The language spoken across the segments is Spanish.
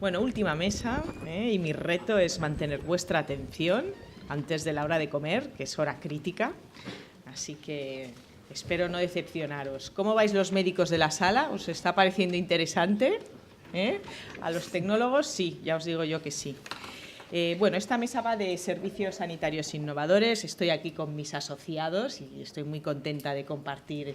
Bueno, última mesa, y mi reto es mantener vuestra atención antes de la hora de comer, que es hora crítica. Así que espero no decepcionaros. ¿Cómo vais los médicos de la sala? ¿Os está pareciendo interesante? A los tecnólogos, sí, ya os digo yo que sí. Bueno, esta mesa va de servicios sanitarios innovadores. Estoy aquí con mis asociados y estoy muy contenta de compartir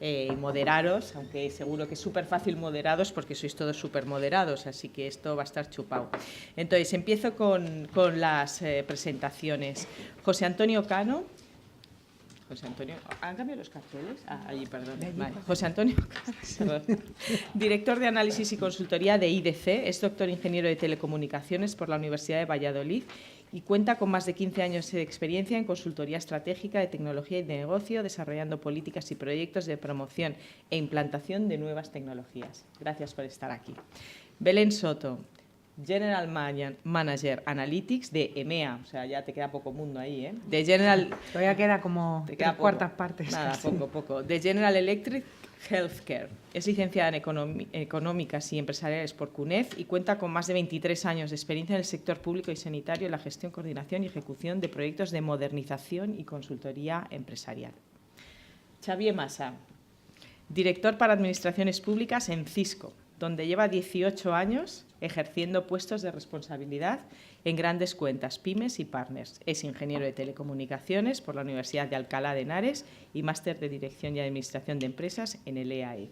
y moderaros, aunque seguro que es súper fácil moderados porque sois todos súper moderados, así que esto va a estar chupado. Entonces, empiezo con las presentaciones. José Antonio Cano. José Antonio, ¿han cambiado los carteles? Allí, perdón. Vale. José Antonio Cano, director de análisis y consultoría de IDC, es doctor ingeniero de telecomunicaciones por la Universidad de Valladolid y cuenta con más de 15 años de experiencia en consultoría estratégica de tecnología y de negocio, desarrollando políticas y proyectos de promoción e implantación de nuevas tecnologías. Gracias por estar aquí. Belén Soto, General Manager Analytics de EMEA, o sea, ya te queda poco mundo ahí, ¿eh? De General... Todavía queda como tres cuartas partes. Nada, poco. De General Electric Healthcare. Es licenciada en Económicas y Empresariales por CUNEF y cuenta con más de 23 años de experiencia en el sector público y sanitario en la gestión, coordinación y ejecución de proyectos de modernización y consultoría empresarial. Xavier Massa, director para Administraciones Públicas en Cisco, donde lleva 18 años ejerciendo puestos de responsabilidad en grandes cuentas, pymes y partners. Es ingeniero de telecomunicaciones por la Universidad de Alcalá de Henares y máster de Dirección y Administración de Empresas en el EAE.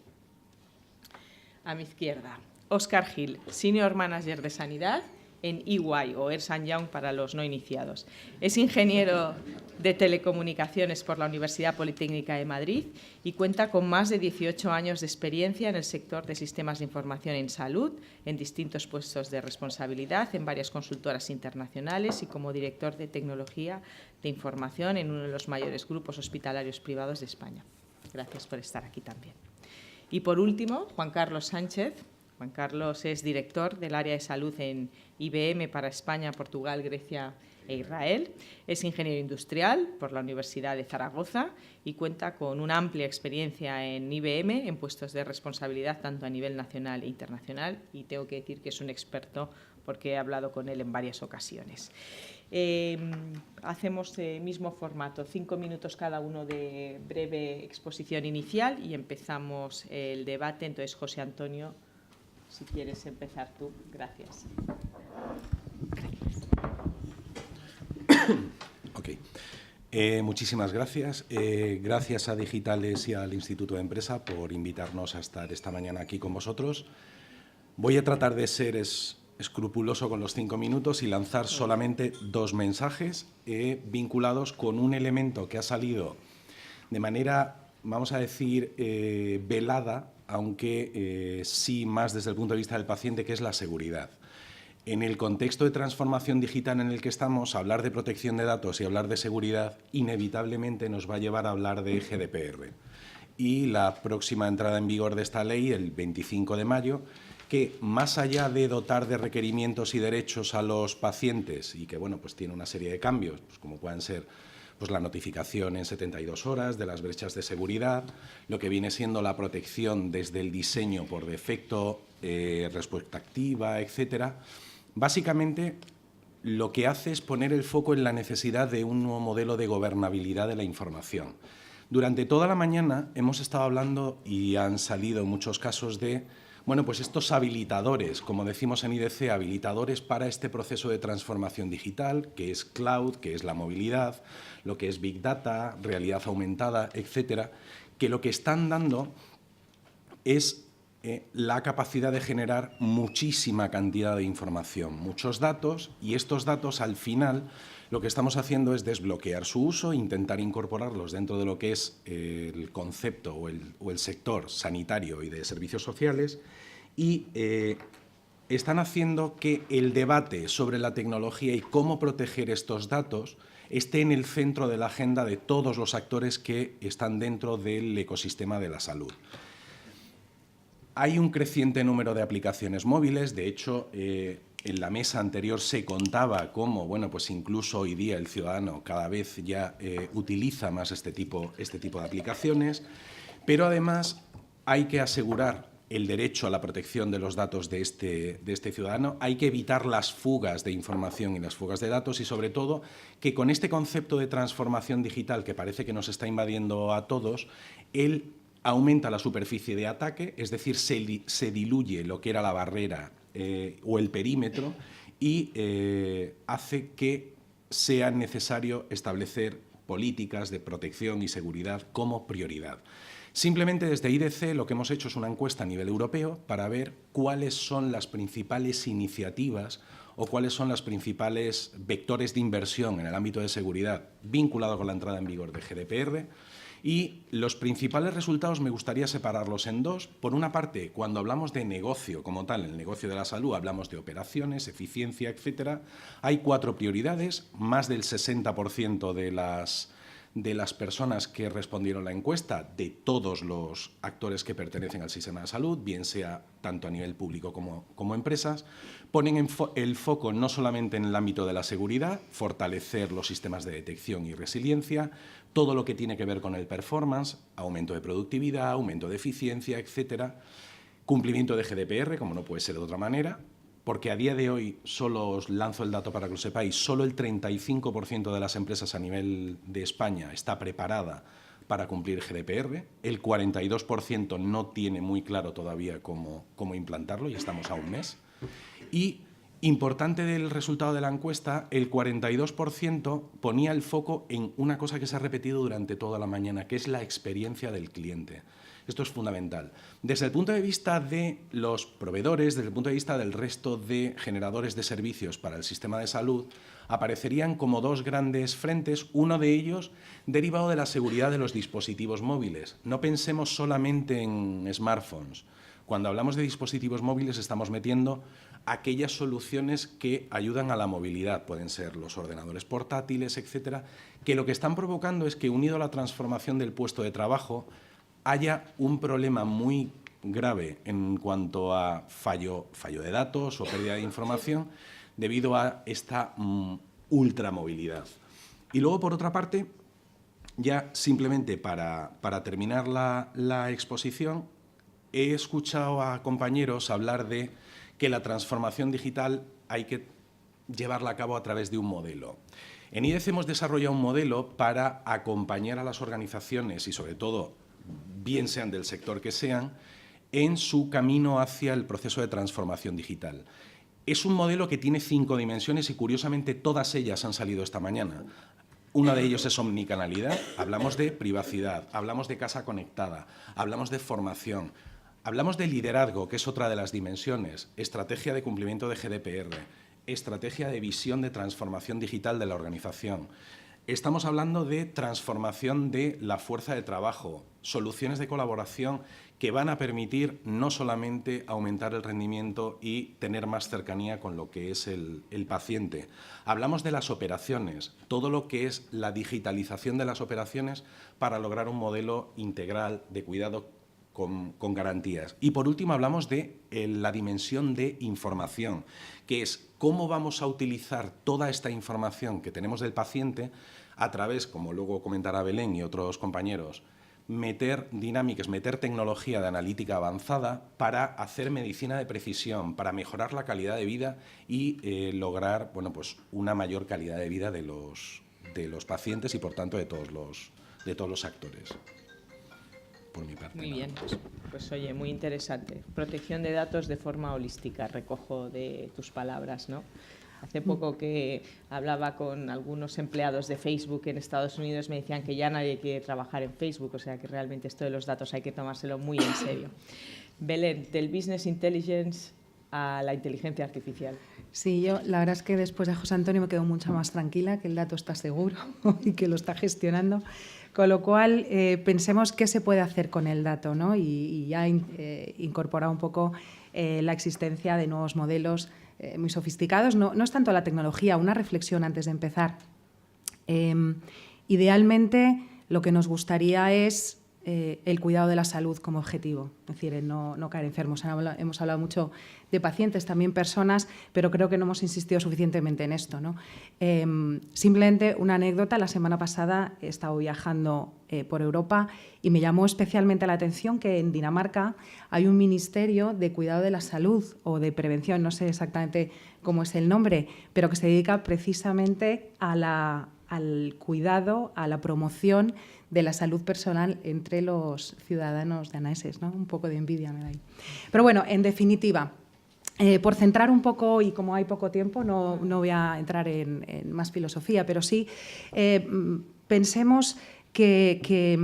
A mi izquierda, Óscar Gil, Senior Manager de Sanidad en EY o Ernst & Young para los no iniciados. Es ingeniero de telecomunicaciones por la Universidad Politécnica de Madrid y cuenta con más de 18 años de experiencia en el sector de sistemas de información en salud, en distintos puestos de responsabilidad en varias consultoras internacionales y como director de tecnología de información en uno de los mayores grupos hospitalarios privados de España. Gracias por estar aquí también. Y por último, Juan Carlos Sánchez. Juan Carlos es director del área de salud en IBM para España, Portugal, Grecia e Israel. Es ingeniero industrial por la Universidad de Zaragoza y cuenta con una amplia experiencia en IBM en puestos de responsabilidad tanto a nivel nacional e internacional y tengo que decir que es un experto porque he hablado con él en varias ocasiones. Hacemos el mismo formato, 5 minutos cada uno de breve exposición inicial y empezamos el debate. Entonces, José Antonio, si quieres empezar tú, gracias. Ok. Muchísimas gracias. Gracias a Digitales y al Instituto de Empresa por invitarnos a estar esta mañana aquí con vosotros. Voy a tratar de ser escrupuloso con los 5 minutos y lanzar solamente 2 mensajes vinculados con un elemento que ha salido de manera, vamos a decir, velada, aunque sí más desde el punto de vista del paciente, que es la seguridad. En el contexto de transformación digital en el que estamos, hablar de protección de datos y hablar de seguridad inevitablemente nos va a llevar a hablar de GDPR. Y la próxima entrada en vigor de esta ley, el 25 de mayo, que más allá de dotar de requerimientos y derechos a los pacientes y que bueno, pues tiene una serie de cambios, pues como pueden ser pues la notificación en 72 horas de las brechas de seguridad, lo que viene siendo la protección desde el diseño por defecto, respuesta activa, etcétera. Básicamente, lo que hace es poner el foco en la necesidad de un nuevo modelo de gobernabilidad de la información. Durante toda la mañana hemos estado hablando y han salido muchos casos de bueno, pues estos habilitadores, como decimos en IDC, habilitadores para este proceso de transformación digital, que es cloud, que es la movilidad, lo que es Big Data, realidad aumentada, etcétera, que lo que están dando es la capacidad de generar muchísima cantidad de información, muchos datos, y estos datos al final lo que estamos haciendo es desbloquear su uso, intentar incorporarlos dentro de lo que es el concepto o el sector sanitario y de servicios sociales y están haciendo que el debate sobre la tecnología y cómo proteger estos datos esté en el centro de la agenda de todos los actores que están dentro del ecosistema de la salud. Hay un creciente número de aplicaciones móviles, de hecho, en la mesa anterior se contaba cómo, bueno, pues incluso hoy día el ciudadano cada vez ya utiliza más este tipo de aplicaciones, pero además hay que asegurar el derecho a la protección de los datos de este ciudadano, hay que evitar las fugas de información y las fugas de datos y, sobre todo, que con este concepto de transformación digital que parece que nos está invadiendo a todos, él aumenta la superficie de ataque, es decir, se diluye lo que era la barrera o el perímetro y hace que sea necesario establecer políticas de protección y seguridad como prioridad. Simplemente desde IDC lo que hemos hecho es una encuesta a nivel europeo para ver cuáles son las principales iniciativas o cuáles son los principales vectores de inversión en el ámbito de seguridad vinculado con la entrada en vigor de GDPR. Y los principales resultados me gustaría separarlos en dos. Por una parte, cuando hablamos de negocio como tal, el negocio de la salud, hablamos de operaciones, eficiencia, etcétera. Hay 4 prioridades, más del 60% de las personas que respondieron a la encuesta, de todos los actores que pertenecen al sistema de salud, bien sea tanto a nivel público como empresas, ponen el foco no solamente en el ámbito de la seguridad, fortalecer los sistemas de detección y resiliencia, todo lo que tiene que ver con el performance, aumento de productividad, aumento de eficiencia, etcétera, cumplimiento de GDPR, como no puede ser de otra manera, porque a día de hoy, solo os lanzo el dato para que lo sepáis, solo el 35% de las empresas a nivel de España está preparada para cumplir GDPR, el 42% no tiene muy claro todavía cómo implantarlo y estamos a un mes. Y, importante del resultado de la encuesta, el 42% ponía el foco en una cosa que se ha repetido durante toda la mañana, que es la experiencia del cliente. Esto es fundamental. Desde el punto de vista de los proveedores, desde el punto de vista del resto de generadores de servicios para el sistema de salud, aparecerían como 2 grandes frentes, uno de ellos derivado de la seguridad de los dispositivos móviles. No pensemos solamente en smartphones. Cuando hablamos de dispositivos móviles estamos metiendo aquellas soluciones que ayudan a la movilidad, pueden ser los ordenadores portátiles, etcétera, que lo que están provocando es que, unido a la transformación del puesto de trabajo, haya un problema muy grave en cuanto a fallo de datos o pérdida de información debido a esta ultramovilidad. Y luego, por otra parte, ya simplemente para terminar la exposición, he escuchado a compañeros hablar de que la transformación digital hay que llevarla a cabo a través de un modelo. En IDC hemos desarrollado un modelo para acompañar a las organizaciones y, sobre todo, bien sean del sector que sean, en su camino hacia el proceso de transformación digital. Es un modelo que tiene 5 dimensiones y, curiosamente, todas ellas han salido esta mañana. Una de ellos es omnicanalidad, hablamos de privacidad, hablamos de casa conectada, hablamos de formación, hablamos de liderazgo, que es otra de las dimensiones, estrategia de cumplimiento de GDPR, estrategia de visión de transformación digital de la organización. Estamos hablando de transformación de la fuerza de trabajo, soluciones de colaboración que van a permitir no solamente aumentar el rendimiento y tener más cercanía con lo que es el paciente. Hablamos de las operaciones, todo lo que es la digitalización de las operaciones para lograr un modelo integral de cuidado con garantías. Y, por último, hablamos de la dimensión de información, que es cómo vamos a utilizar toda esta información que tenemos del paciente a través, como luego comentará Belén y otros compañeros, meter dinámicas, meter tecnología de analítica avanzada para hacer medicina de precisión, para mejorar la calidad de vida y lograr, bueno, pues una mayor calidad de vida de los pacientes y, por tanto, de todos los actores. Por mi parte. Muy bien, pues oye, muy interesante. Protección de datos de forma holística, recojo de tus palabras, ¿no? Hace poco que hablaba con algunos empleados de Facebook en Estados Unidos, me decían que ya nadie quiere trabajar en Facebook, o sea que realmente esto de los datos hay que tomárselo muy en serio. Belén, del Business Intelligence a la inteligencia artificial. Sí, yo la verdad es que después de José Antonio me quedo mucho más tranquila, que el dato está seguro y que lo está gestionando. Con lo cual, pensemos qué se puede hacer con el dato, ¿no? Y ya incorporar un poco la existencia de nuevos modelos muy sofisticados. No es tanto la tecnología, una reflexión antes de empezar. Idealmente, lo que nos gustaría es el cuidado de la salud como objetivo, es decir, no caer enfermos. Hemos hablado mucho de pacientes, también personas, pero creo que no hemos insistido suficientemente en esto, ¿no? Simplemente una anécdota, la semana pasada he estado viajando por Europa y me llamó especialmente la atención que en Dinamarca hay un ministerio de cuidado de la salud o de prevención, no sé exactamente cómo es el nombre, pero que se dedica precisamente al cuidado, a la promoción de la salud personal entre los ciudadanos daneses, ¿no? Un poco de envidia me da ahí. Pero bueno, en definitiva, por centrar un poco, y como hay poco tiempo, no voy a entrar en más filosofía, pero sí pensemos que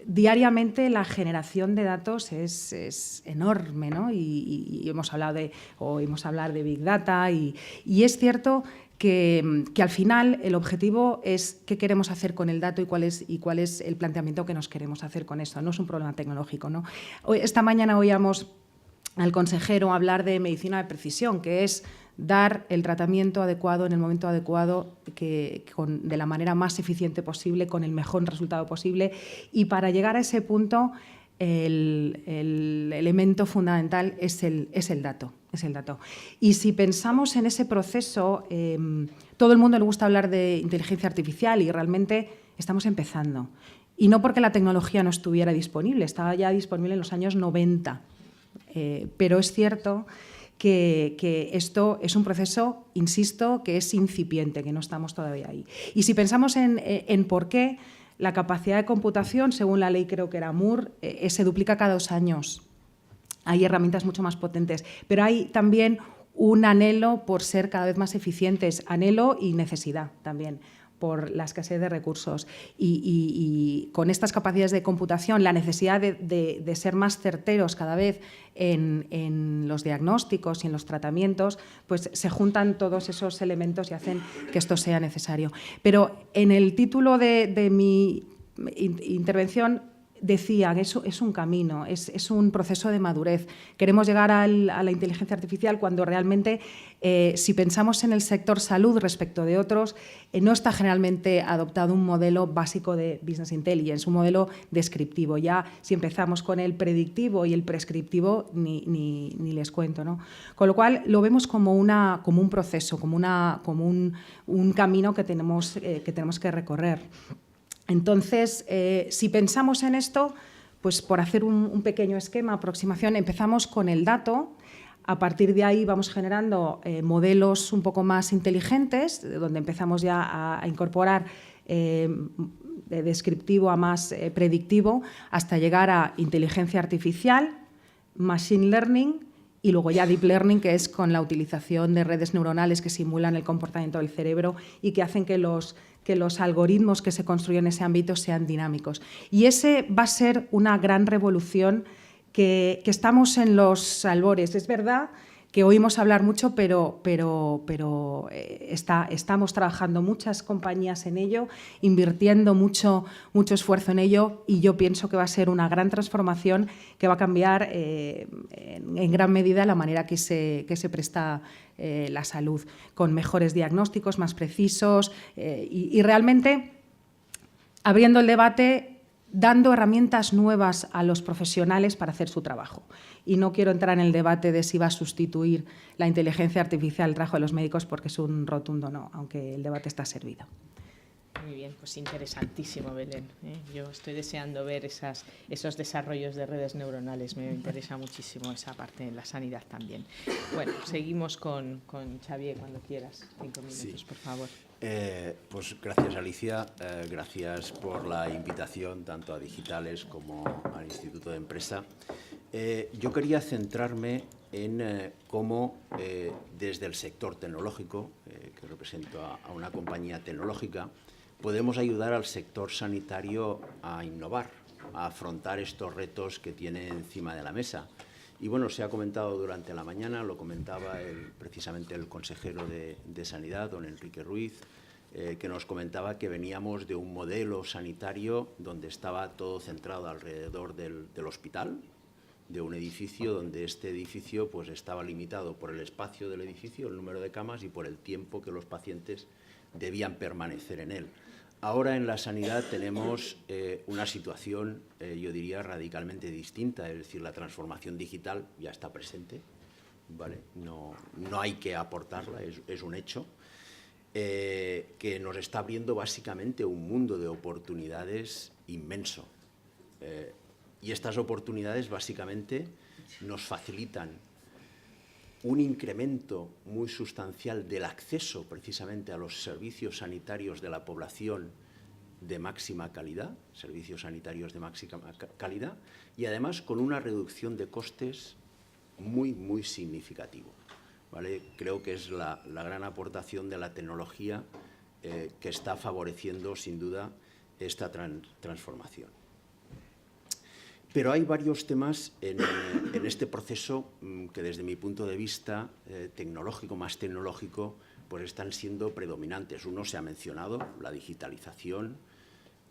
diariamente la generación de datos es enorme, ¿no? Y hemos hablado oímos hablar de Big Data y es cierto que al final el objetivo es qué queremos hacer con el dato y cuál es el planteamiento que nos queremos hacer con esto. No es un problema tecnológico, ¿no? Esta mañana oíamos al consejero hablar de medicina de precisión, que es dar el tratamiento adecuado en el momento adecuado, de la manera más eficiente posible, con el mejor resultado posible. Y para llegar a ese punto, el elemento fundamental es el dato. Y si pensamos en ese proceso, todo el mundo le gusta hablar de inteligencia artificial y realmente estamos empezando. Y no porque la tecnología no estuviera disponible, estaba ya disponible en los años 90. Pero es cierto que esto es un proceso, insisto, que es incipiente, que no estamos todavía ahí. Y si pensamos en por qué, la capacidad de computación, según la ley, creo que era Moore, se duplica cada 2 años. Hay herramientas mucho más potentes, pero hay también un anhelo por ser cada vez más eficientes, anhelo y necesidad también, por la escasez de recursos. Y con estas capacidades de computación, la necesidad de ser más certeros cada vez en los diagnósticos y en los tratamientos, pues se juntan todos esos elementos y hacen que esto sea necesario. Pero en el título de mi intervención decía que eso es un camino, es un proceso de madurez. Queremos llegar a la inteligencia artificial cuando realmente, si pensamos en el sector salud respecto de otros, no está generalmente adoptado un modelo básico de business intelligence, un modelo descriptivo. Ya si empezamos con el predictivo y el prescriptivo, ni les cuento, ¿no? Con lo cual lo vemos como un proceso, como un camino que tenemos que recorrer. Entonces, si pensamos en esto, pues por hacer un pequeño esquema, aproximación, empezamos con el dato. A partir de ahí vamos generando modelos un poco más inteligentes, donde empezamos ya a incorporar de descriptivo a más predictivo, hasta llegar a inteligencia artificial, machine learning y luego ya deep learning, que es con la utilización de redes neuronales que simulan el comportamiento del cerebro y que hacen que los algoritmos que se construyen en ese ámbito sean dinámicos. Y ese va a ser una gran revolución que estamos en los albores. Es verdad que oímos hablar mucho, pero estamos trabajando muchas compañías en ello, invirtiendo mucho esfuerzo en ello, y yo pienso que va a ser una gran transformación que va a cambiar en gran medida la manera que se presta la salud, con mejores diagnósticos, más precisos y realmente abriendo el debate, dando herramientas nuevas a los profesionales para hacer su trabajo. Y no quiero entrar en el debate de si va a sustituir la inteligencia artificial el trabajo de los médicos, porque es un rotundo no, aunque el debate está servido. Muy bien, pues interesantísimo, Belén. Yo estoy deseando ver esos desarrollos de redes neuronales. Me interesa muchísimo esa parte en la sanidad también. Bueno, seguimos con Xavier cuando quieras. 5 minutos, sí, por favor. Pues gracias, Alicia. Gracias por la invitación tanto a Digitales como al Instituto de Empresa. Yo quería centrarme en cómo desde el sector tecnológico, que represento a una compañía tecnológica, podemos ayudar al sector sanitario a innovar, a afrontar estos retos que tiene encima de la mesa. Y bueno, se ha comentado durante la mañana, lo comentaba precisamente el consejero de Sanidad, don Enrique Ruiz, que nos comentaba que veníamos de un modelo sanitario donde estaba todo centrado alrededor del hospital, de un edificio donde este edificio pues estaba limitado por el espacio del edificio, el número de camas y por el tiempo que los pacientes debían permanecer en él. ahora en la sanidad tenemos una situación, yo diría, radicalmente distinta, es decir, la transformación digital ya está presente, ¿vale? No hay que aportarla, es un hecho, que nos está abriendo básicamente un mundo de oportunidades inmenso. Y estas oportunidades básicamente nos facilitan un incremento muy sustancial del acceso precisamente a los servicios sanitarios de la población de máxima calidad, servicios sanitarios de máxima calidad, y además con una reducción de costes muy, muy significativo, ¿vale? Creo que es la gran aportación de la tecnología que está favoreciendo, sin duda, esta transformación. Pero hay varios temas en este proceso que, desde mi punto de vista tecnológico, más tecnológico, pues están siendo predominantes. Uno se ha mencionado, la digitalización.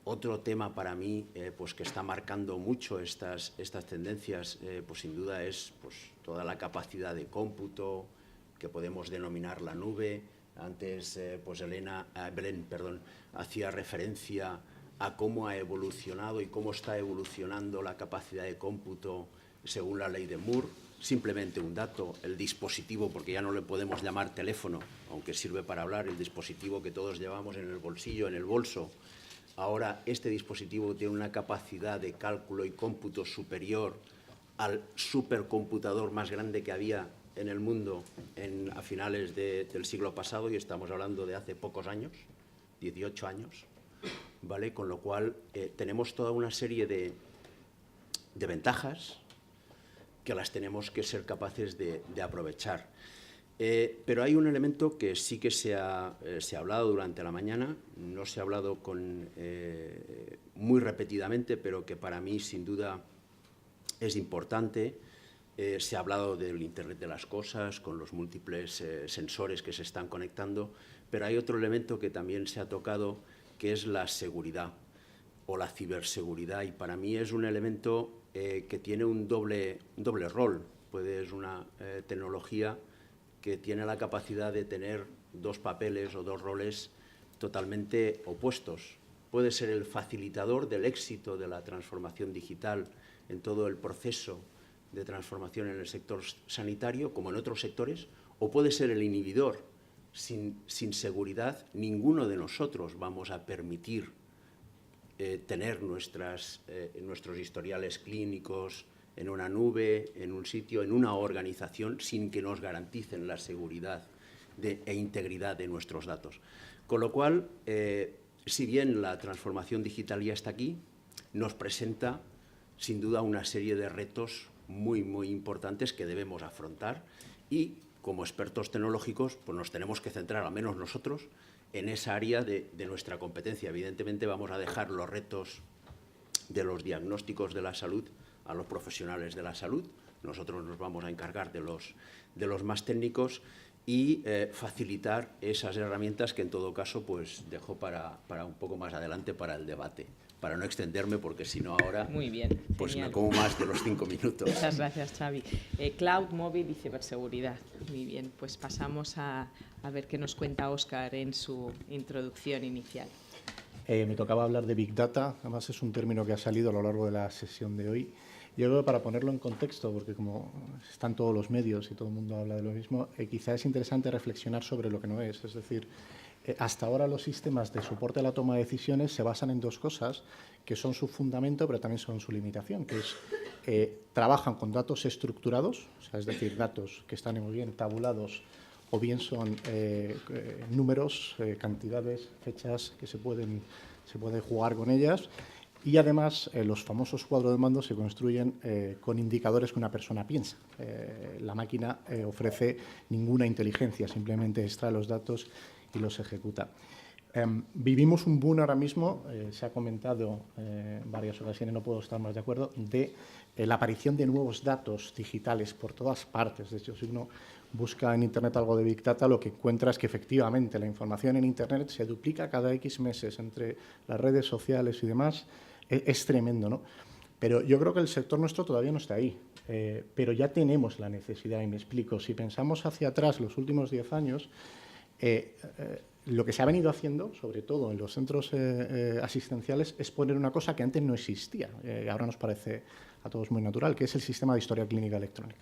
Otro tema para mí pues que está marcando mucho estas tendencias, pues sin duda es pues, toda la capacidad de cómputo, que podemos denominar la nube. Antes pues Belén hacía referencia a cómo ha evolucionado y cómo está evolucionando la capacidad de cómputo según la ley de Moore. Simplemente un dato, el dispositivo, porque ya no le podemos llamar teléfono, aunque sirve para hablar, el dispositivo que todos llevamos en el bolsillo, en el bolso. Ahora este dispositivo tiene una capacidad de cálculo y cómputo superior al supercomputador más grande que había en el mundo a finales del siglo pasado, y estamos hablando de hace pocos años, 18 años. ¿Vale? Con lo cual tenemos toda una serie de ventajas que las tenemos que ser capaces de aprovechar. Pero hay un elemento que sí que se ha hablado durante la mañana, no se ha hablado muy repetidamente, pero que para mí sin duda es importante. Se ha hablado del Internet de las cosas, con los múltiples sensores que se están conectando, pero hay otro elemento que también se ha tocado, que es la seguridad o la ciberseguridad, y para mí es un elemento que tiene un doble rol. Es una tecnología que tiene la capacidad de tener dos papeles o dos roles totalmente opuestos. Puede ser el facilitador del éxito de la transformación digital en todo el proceso de transformación en el sector sanitario, como en otros sectores, o puede ser el inhibidor. Sin seguridad, ninguno de nosotros vamos a permitir tener nuestros historiales clínicos en una nube, en un sitio, en una organización, sin que nos garanticen la seguridad e integridad de nuestros datos. Con lo cual, si bien la transformación digital ya está aquí, nos presenta, sin duda, una serie de retos muy, muy importantes que debemos afrontar, y como expertos tecnológicos, pues nos tenemos que centrar, al menos nosotros, en esa área de nuestra competencia. Evidentemente vamos a dejar los retos de los diagnósticos de la salud a los profesionales de la salud. Nosotros nos vamos a encargar de los más técnicos y facilitar esas herramientas que, en todo caso, pues dejo para un poco más adelante para el debate, para no extenderme, porque si no ahora muy bien, pues genial. me como más de los 5 minutos. Muchas gracias, Xavi. Cloud, móvil y ciberseguridad. Muy bien, pues pasamos a ver qué nos cuenta Óscar en su introducción inicial. Me tocaba hablar de Big Data, además es un término que ha salido a lo largo de la sesión de hoy. Yo creo que, para ponerlo en contexto, porque como están todos los medios y todo el mundo habla de lo mismo, quizá es interesante reflexionar sobre lo que no es. Es decir, hasta ahora los sistemas de soporte a la toma de decisiones se basan en dos cosas, que son su fundamento, pero también son su limitación, que es trabajan con datos estructurados, o sea, es decir, datos que están muy bien tabulados, o bien son números, cantidades, fechas que se puede jugar con ellas. Y además, los famosos cuadros de mando se construyen con indicadores que una persona piensa. La máquina ofrece ninguna inteligencia, simplemente extrae los datos y los ejecuta. Vivimos un boom ahora mismo, se ha comentado en varias ocasiones, no puedo estar más de acuerdo, de la aparición de nuevos datos digitales por todas partes. De hecho, si uno busca en Internet algo de Big Data, lo que encuentra es que efectivamente la información en Internet se duplica cada X meses entre las redes sociales y demás. Es tremendo, ¿no? Pero yo creo que el sector nuestro todavía no está ahí, pero ya tenemos la necesidad, y me explico. Si pensamos hacia atrás, los últimos 10 años, lo que se ha venido haciendo, sobre todo en los centros asistenciales, es poner una cosa que antes no existía, ahora nos parece a todos muy natural, que es el sistema de historia clínica electrónica.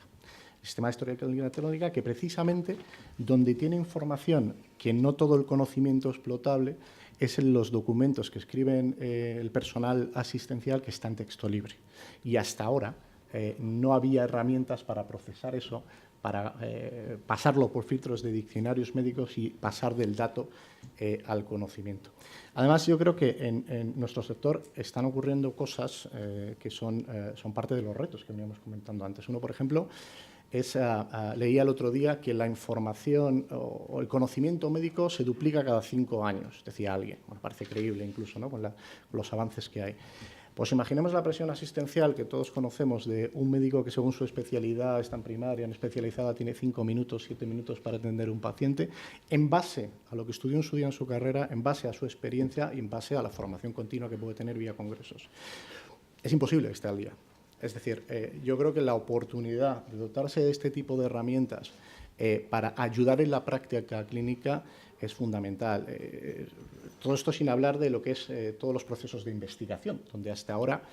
El sistema de historia clínica electrónica que precisamente donde tiene información que no todo el conocimiento explotable es en los documentos que escriben el personal asistencial que está en texto libre. Y hasta ahora no había herramientas para procesar eso, para pasarlo por filtros de diccionarios médicos y pasar del dato al conocimiento. Además, yo creo que en nuestro sector están ocurriendo cosas que son parte de los retos que veníamos comentando antes. Uno, por ejemplo, leía el otro día que la información o el conocimiento médico se duplica cada 5 años, decía alguien. Bueno, parece creíble incluso, ¿no?, con los avances que hay. Pues imaginemos la presión asistencial que todos conocemos de un médico que según su especialidad, está en primaria, en especializada, tiene 5 minutos, 7 minutos para atender a un paciente, en base a lo que estudió en su día en su carrera, en base a su experiencia y en base a la formación continua que puede tener vía congresos. Es imposible que esté al día. Es decir, yo creo que la oportunidad de dotarse de este tipo de herramientas para ayudar en la práctica clínica es fundamental. Todo esto sin hablar de lo que es todos los procesos de investigación, donde hasta ahora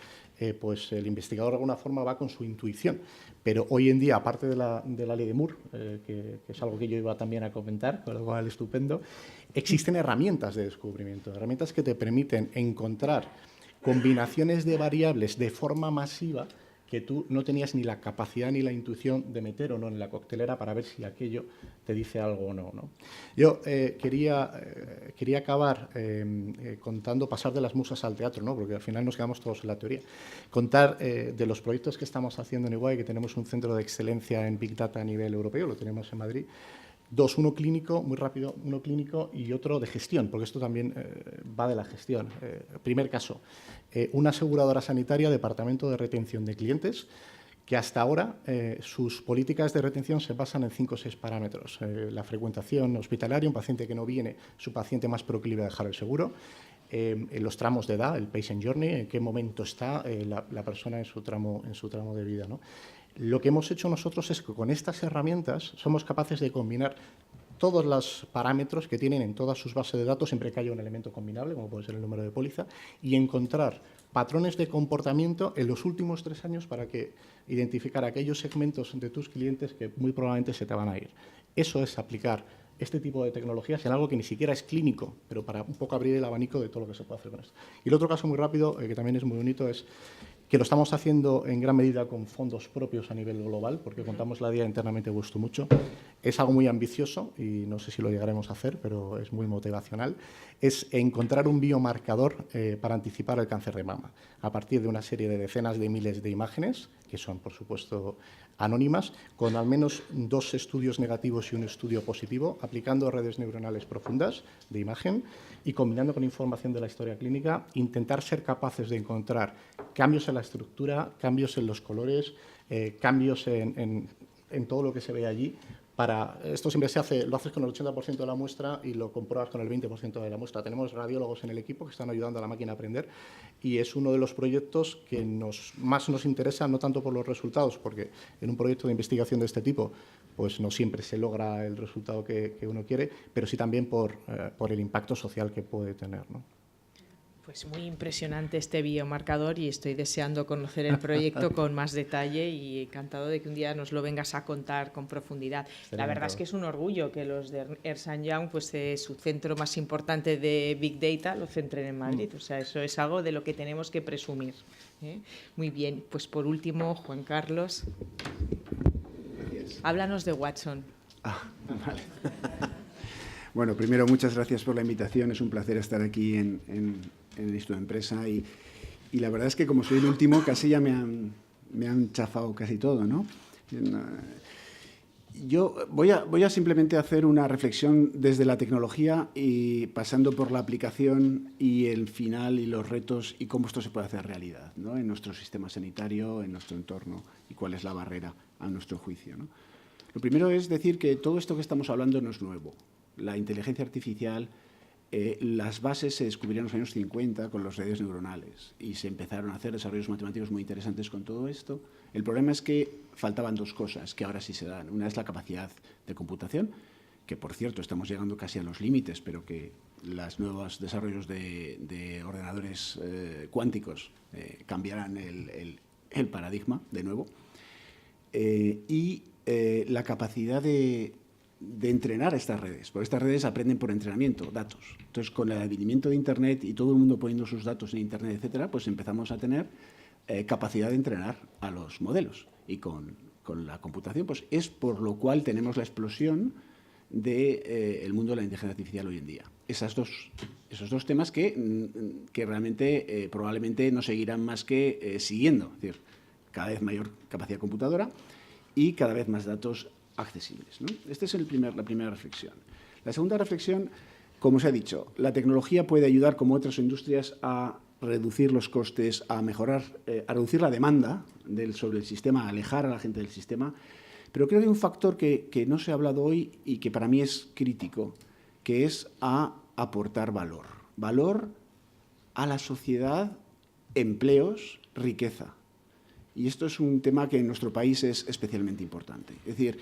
pues el investigador de alguna forma va con su intuición. Pero hoy en día, aparte de la ley de Moore, que es algo que yo iba también a comentar, con lo cual estupendo, existen herramientas de descubrimiento, herramientas que te permiten encontrar combinaciones de variables de forma masiva que tú no tenías ni la capacidad ni la intuición de meter o no en la coctelera para ver si aquello te dice algo o no, ¿no? Yo quería acabar pasar de las musas al teatro, ¿no?, porque al final nos quedamos todos en la teoría. Contar de los proyectos que estamos haciendo en Iguay, que tenemos un centro de excelencia en Big Data a nivel europeo, lo tenemos en Madrid. Uno clínico, muy rápido, uno clínico y otro de gestión, porque esto también va de la gestión. Primer caso, una aseguradora sanitaria, departamento de retención de clientes, que hasta ahora sus políticas de retención se basan en 5 o 6 parámetros. La frecuentación hospitalaria, un paciente que no viene, su paciente más proclive a dejar el seguro, los tramos de edad, el patient journey, en qué momento está la persona en su tramo de vida, ¿no? Lo que hemos hecho nosotros es que con estas herramientas somos capaces de combinar todos los parámetros que tienen en todas sus bases de datos, siempre que haya un elemento combinable, como puede ser el número de póliza, y encontrar patrones de comportamiento en los últimos 3 años para identificar aquellos segmentos de tus clientes que muy probablemente se te van a ir. Eso es aplicar este tipo de tecnologías en algo que ni siquiera es clínico, pero para un poco abrir el abanico de todo lo que se puede hacer con esto. Y el otro caso muy rápido, que también es muy bonito, es que lo estamos haciendo en gran medida con fondos propios a nivel global, porque contamos la día internamente, gustó mucho. Es algo muy ambicioso y no sé si lo llegaremos a hacer, pero es muy motivacional. Es encontrar un biomarcador para anticipar el cáncer de mama, a partir de una serie de decenas de miles de imágenes, que son, por supuesto, anónimas, con al menos 2 estudios negativos y un estudio positivo, aplicando redes neuronales profundas de imagen y combinando con información de la historia clínica, intentar ser capaces de encontrar cambios en la estructura, cambios en los colores, cambios en todo lo que se ve allí. Esto siempre lo haces con el 80% de la muestra y lo compruebas con el 20% de la muestra. Tenemos radiólogos en el equipo que están ayudando a la máquina a aprender y es uno de los proyectos que más nos interesa, no tanto por los resultados, porque en un proyecto de investigación de este tipo pues no siempre se logra el resultado que uno quiere, pero sí también por el impacto social que puede tener, ¿no? Pues muy impresionante este biomarcador y estoy deseando conocer el proyecto con más detalle y encantado de que un día nos lo vengas a contar con profundidad. La verdad es que es un orgullo que los de Ernst & Young, pues su centro más importante de Big Data, lo centren en Madrid. O sea, eso es algo de lo que tenemos que presumir, ¿eh? Muy bien, pues por último, Juan Carlos, háblanos de Watson. Vale. Bueno, primero, muchas gracias por la invitación. Es un placer estar aquí en el Instituto de Empresa y la verdad es que como soy el último casi ya me han chafado casi todo, ¿no? Yo voy a simplemente hacer una reflexión desde la tecnología y pasando por la aplicación y el final y los retos y cómo esto se puede hacer realidad, ¿no?, en nuestro sistema sanitario, en nuestro entorno y cuál es la barrera a nuestro juicio, ¿no? Lo primero es decir que todo esto que estamos hablando no es nuevo. La inteligencia artificial, las bases se descubrieron en los años 50 con las redes neuronales y se empezaron a hacer desarrollos matemáticos muy interesantes con todo esto. El problema es que faltaban 2 cosas que ahora sí se dan. Una es la capacidad de computación que por cierto estamos llegando casi a los límites, pero que los nuevos desarrollos de ordenadores cuánticos cambiarán el paradigma de nuevo, y la capacidad de entrenar a estas redes, porque estas redes aprenden por entrenamiento, datos. Entonces, con el advenimiento de Internet y todo el mundo poniendo sus datos en Internet, etcétera, pues empezamos a tener capacidad de entrenar a los modelos. Y con la computación, pues es por lo cual tenemos la explosión del mundo de la inteligencia artificial hoy en día. Esos dos temas que realmente probablemente no seguirán más que siguiendo, es decir, cada vez mayor capacidad computadora y cada vez más datos accesibles, ¿no? Esta es la primera reflexión. La segunda reflexión, como se ha dicho, la tecnología puede ayudar, como otras industrias, a reducir los costes, a mejorar, a reducir la demanda sobre el sistema, a alejar a la gente del sistema. Pero creo que hay un factor que no se ha hablado hoy y que para mí es crítico, que es a aportar valor. Valor a la sociedad, empleos, riqueza. Y esto es un tema que en nuestro país es especialmente importante. Es decir,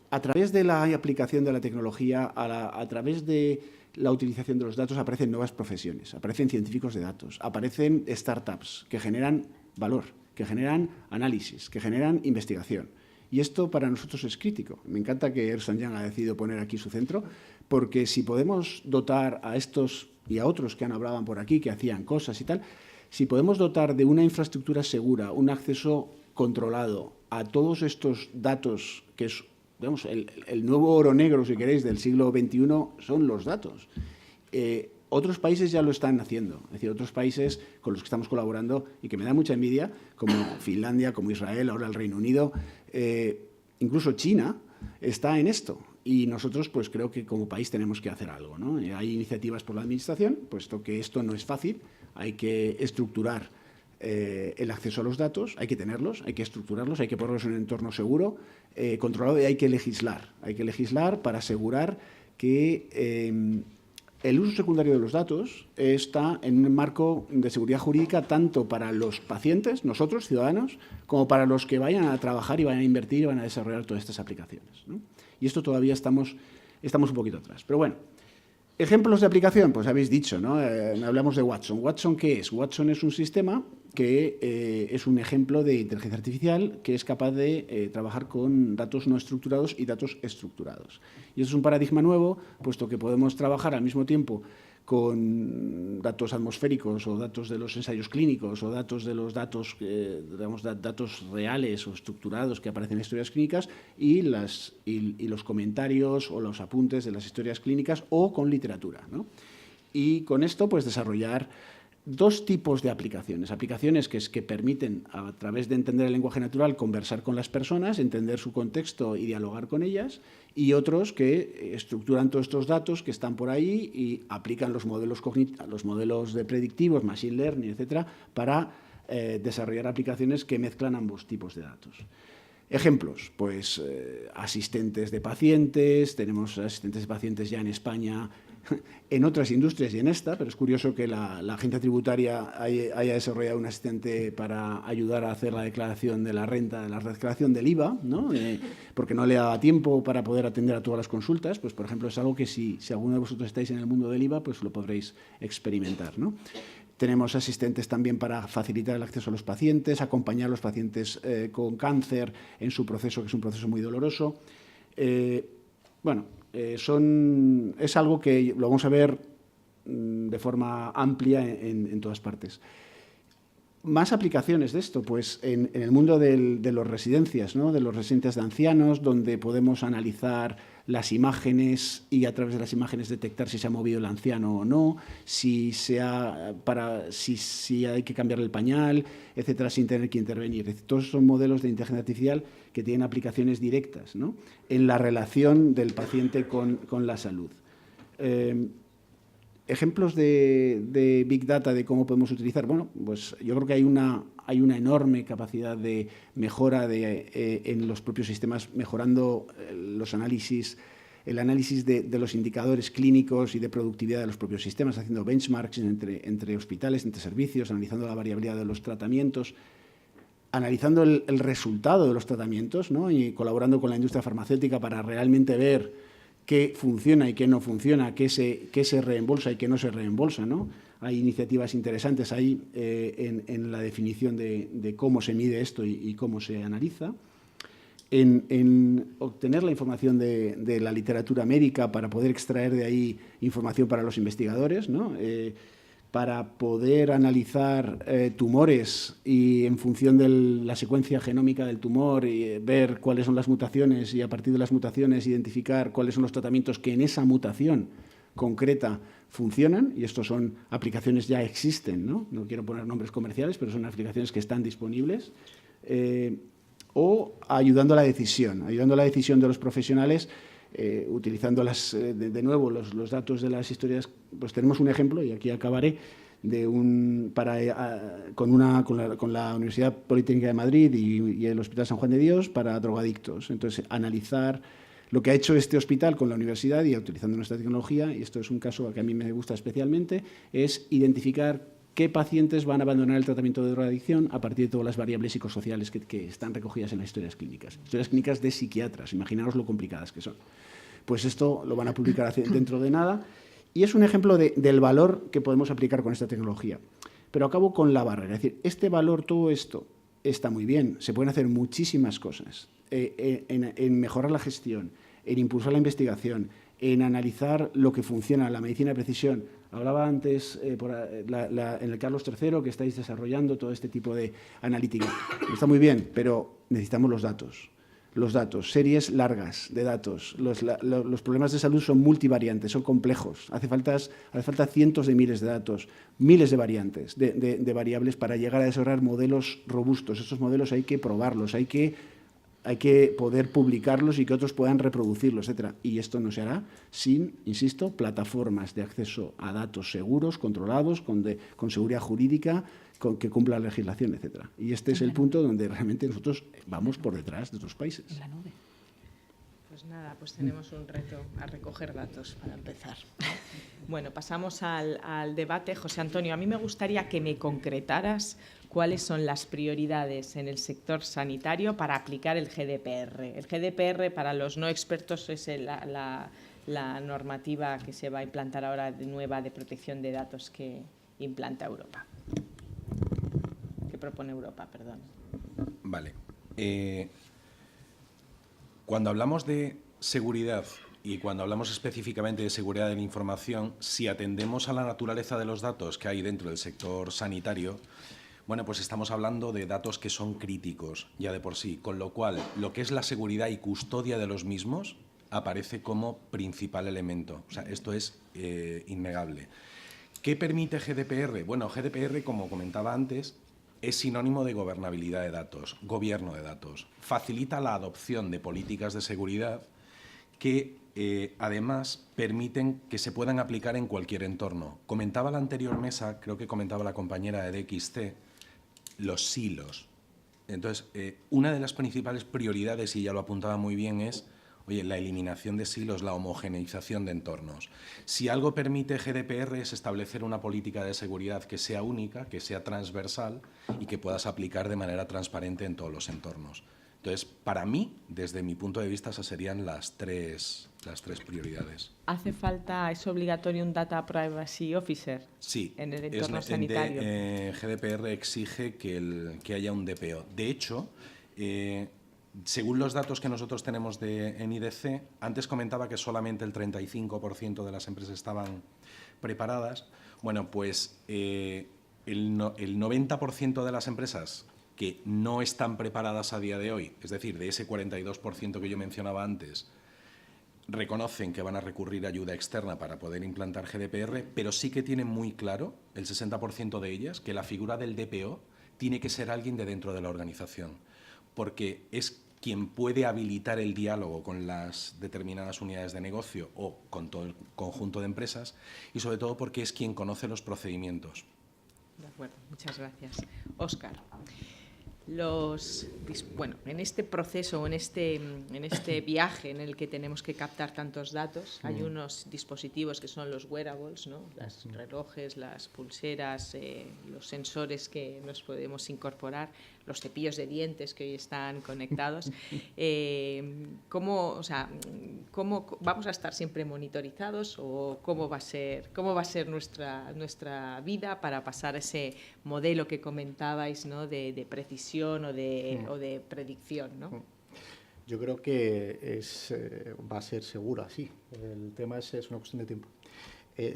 a través de la aplicación de la tecnología, a través de la utilización de los datos, aparecen nuevas profesiones, aparecen científicos de datos, aparecen startups que generan valor, que generan análisis, que generan investigación. Y esto para nosotros es crítico. Me encanta que Ernst & Young ha decidido poner aquí su centro, porque si podemos dotar a estos y a otros que hablaban por aquí, que hacían cosas y tal, si podemos dotar de una infraestructura segura, un acceso controlado a todos estos datos, que es, digamos, el nuevo oro negro, si queréis, del siglo XXI, son los datos. Otros países ya lo están haciendo, es decir, otros países con los que estamos colaborando y que me da mucha envidia, como Finlandia, como Israel, ahora el Reino Unido, incluso China está en esto. Y nosotros, pues creo que como país tenemos que hacer algo, ¿no? Hay iniciativas por la Administración, puesto que esto no es fácil, hay que estructurar el acceso a los datos, hay que tenerlos, hay que estructurarlos, hay que ponerlos en un entorno seguro, controlado, y hay que legislar para asegurar que el uso secundario de los datos está en un marco de seguridad jurídica tanto para los pacientes, nosotros, ciudadanos, como para los que vayan a trabajar y vayan a invertir y van a desarrollar todas estas aplicaciones, ¿no? Y esto todavía estamos un poquito atrás. Pero bueno, ejemplos de aplicación, pues habéis dicho, ¿no? Hablamos de Watson. ¿Watson qué es? Watson es un sistema que es un ejemplo de inteligencia artificial que es capaz de trabajar con datos no estructurados y datos estructurados. Y eso es un paradigma nuevo, puesto que podemos trabajar al mismo tiempo con datos atmosféricos o datos de los ensayos clínicos o datos de los datos, digamos, datos reales o estructurados que aparecen en historias clínicas y los comentarios o los apuntes de las historias clínicas o con literatura, ¿no? Y con esto, pues, desarrollar dos tipos de aplicaciones. Aplicaciones que permiten, a través de entender el lenguaje natural, conversar con las personas, entender su contexto y dialogar con ellas, y otros que estructuran todos estos datos que están por ahí y aplican los modelos de predictivos, machine learning, etcétera, para desarrollar aplicaciones que mezclan ambos tipos de datos. Ejemplos, pues asistentes de pacientes, tenemos asistentes de pacientes ya en España, en otras industrias y en esta, pero es curioso que la agencia tributaria haya desarrollado un asistente para ayudar a hacer la declaración de la renta, la declaración del IVA, ¿no? Porque no le daba tiempo para poder atender a todas las consultas. Pues, por ejemplo, es algo que si alguno de vosotros estáis en el mundo del IVA, pues lo podréis experimentar, ¿no? Tenemos asistentes también para facilitar el acceso a los pacientes, acompañar a los pacientes con cáncer en su proceso, que es un proceso muy doloroso. Es algo que lo vamos a ver de forma amplia en todas partes. Más aplicaciones de esto, pues en el mundo de las residencias, ¿no? De los residentes de ancianos, donde podemos analizar las imágenes y a través de las imágenes detectar si se ha movido el anciano o no, si hay que cambiarle el pañal, etcétera, sin tener que intervenir. Todos son modelos de inteligencia artificial que tienen aplicaciones directas, ¿no? En la relación del paciente con la salud. Ejemplos de Big Data, de cómo podemos utilizar. Bueno, pues yo creo que hay una enorme capacidad de mejora en los propios sistemas, mejorando el análisis de los indicadores clínicos y de productividad de los propios sistemas, haciendo benchmarks entre hospitales, entre servicios, analizando la variabilidad de los tratamientos, analizando el resultado de los tratamientos, ¿no? Y colaborando con la industria farmacéutica para realmente ver qué funciona y qué no funciona, qué se reembolsa y qué no se reembolsa, ¿no? Hay iniciativas interesantes ahí en la definición de cómo se mide esto y cómo se analiza. En obtener la información de la literatura médica para poder extraer de ahí información para los investigadores, ¿no? Para poder analizar tumores y en función de la secuencia genómica del tumor y ver cuáles son las mutaciones y a partir de las mutaciones identificar cuáles son los tratamientos que en esa mutación concreta funcionan, y estos son aplicaciones ya existen, ¿no? No quiero poner nombres comerciales, pero son aplicaciones que están disponibles. O ayudando a la decisión de los profesionales, utilizando de nuevo los datos de las historias. Pues tenemos un ejemplo, y aquí acabaré, con la Universidad Politécnica de Madrid y el Hospital San Juan de Dios para drogadictos. Entonces, analizar lo que ha hecho este hospital con la universidad y utilizando nuestra tecnología, y esto es un caso que a mí me gusta especialmente, es identificar qué pacientes van a abandonar el tratamiento de drogadicción a partir de todas las variables psicosociales que están recogidas en las historias clínicas de psiquiatras. Imaginaros lo complicadas que son. Pues esto lo van a publicar dentro de nada, y es un ejemplo del valor que podemos aplicar con esta tecnología. Pero acabo con la barrera, es decir, este valor, todo esto está muy bien, se pueden hacer muchísimas cosas en mejorar la gestión, en impulsar la investigación, en analizar lo que funciona, la medicina de precisión. Hablaba antes en el Carlos III que estáis desarrollando todo este tipo de analítica. Está muy bien, pero necesitamos los datos. Los datos, series largas de datos. Los problemas de salud son multivariantes, son complejos. Hace falta cientos de miles de datos, miles de variantes, de variables para llegar a desarrollar modelos robustos. Estos modelos hay que probarlos, hay que poder publicarlos y que otros puedan reproducirlos, etc. Y esto no se hará sin, insisto, plataformas de acceso a datos seguros, controlados, con seguridad jurídica, que cumpla la legislación, etc. Y este es el punto donde realmente nosotros vamos por detrás de otros países. En la nube. Pues nada, pues tenemos un reto a recoger datos para empezar. Bueno, pasamos al debate. José Antonio, a mí me gustaría que me concretaras cuáles son las prioridades en el sector sanitario para aplicar el GDPR. El GDPR, para los no expertos, es la normativa que se va a implantar ahora nueva de protección de datos que implanta Europa. Que propone Europa, perdón. Vale. Cuando hablamos de seguridad y cuando hablamos específicamente de seguridad de la información, si atendemos a la naturaleza de los datos que hay dentro del sector sanitario, bueno, pues estamos hablando de datos que son críticos ya de por sí, con lo cual lo que es la seguridad y custodia de los mismos aparece como principal elemento. O sea, esto es innegable. ¿Qué permite GDPR? Bueno, GDPR, como comentaba antes, es sinónimo de gobernabilidad de datos, gobierno de datos. Facilita la adopción de políticas de seguridad que además permiten que se puedan aplicar en cualquier entorno. Comentaba la anterior mesa, creo que comentaba la compañera de DXT, los silos. Entonces, una de las principales prioridades, y ya lo apuntaba muy bien, es la eliminación de silos, la homogeneización de entornos. Si algo permite GDPR es establecer una política de seguridad que sea única, que sea transversal y que puedas aplicar de manera transparente en todos los entornos. Entonces, para mí, desde mi punto de vista, esas serían las tres prioridades. ¿Hace falta, es obligatorio un Data Privacy Officer? Sí, en el entorno sanitario. GDPR exige que haya un DPO. De hecho, según los datos que nosotros tenemos en IDC, antes comentaba que solamente el 35% de las empresas estaban preparadas. Bueno, pues el 90% de las empresas que no están preparadas a día de hoy, es decir, de ese 42% que yo mencionaba antes, reconocen que van a recurrir a ayuda externa para poder implantar GDPR, pero sí que tienen muy claro, el 60% de ellas, que la figura del DPO tiene que ser alguien de dentro de la organización, porque es quien puede habilitar el diálogo con las determinadas unidades de negocio o con todo el conjunto de empresas, y sobre todo porque es quien conoce los procedimientos. De acuerdo, muchas gracias. Óscar, Bueno, en este proceso, en este viaje en el que tenemos que captar tantos datos, hay unos dispositivos que son los wearables, ¿no? Los relojes, las pulseras, los sensores que nos podemos incorporar, los cepillos de dientes que hoy están conectados. ¿Cómo vamos a estar siempre monitorizados o cómo va a ser nuestra vida para pasar a ese modelo que comentabais, ¿no? de precisión o de predicción, ¿no? Yo creo que va a ser seguro así. El tema es una cuestión de tiempo.